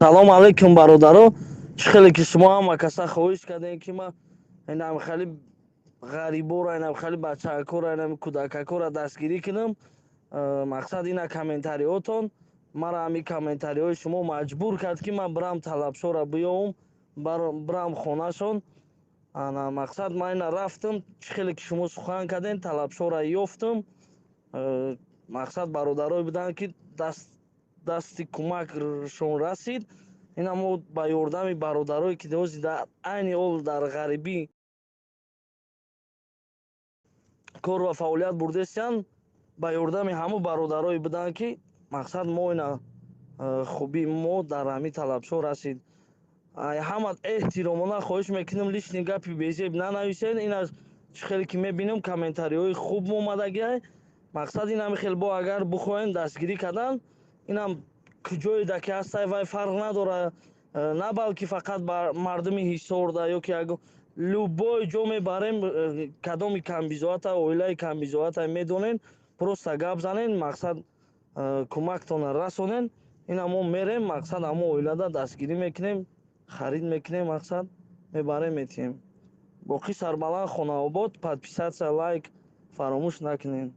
салом алейкум бародаро. Чӣ хеле ки шумо ҳама каса хоҳиш кардем ки ма инам хеле ғарибора, инам хеле бачаакора, инам кӯдакакора дастгирӣ кунам. Мақсад ина комментариётон мара ҳамин комментариҳои шумо маҷбур кард ки ман бирам талабшора биёвам, бирам хонашон. Ана мақсад ман ина рафтам, чӣ хеле ки шумо сухан кардем, талабшора ёфтам. Мақсад бародарое буданд ки дасти кӯмакшон расид. Ина мо ба ёрдами бародарое ки ҳозир дар айни ҳол дар ғарибӣ кор ва фаъолият бурдастанд, ба ёрдами ҳамон бародарое буданд ки мақсад мо ина хуби мо дар ҳамин талабшо расид. ҳамат эҳтиромона хоҳиш мекунам лишни гапи безеб нанависед. ина чӣ хеле ки мебинам комментариҳои хуб омадагиай. Мақсад инам хел бо агар бихоҳем дастгирӣ кардан, инам куҷое даки ҳастай вай фарқ надорад, на балки фақат ба мардуми ҳисорда ё ки любой ҷо мебарем, кадоми камбизоата оилаи камбизоата медонен, просто гап занен, мақсад кӯмактон расонен. ина мо мерем, мақсад ҳамон оилада дастгирӣ мекунем, харид мекунем, мақсад мебарем метиҳем. боқӣ сарбаланд хонаобод. Подписатсия, лайк фаромӯш накунед.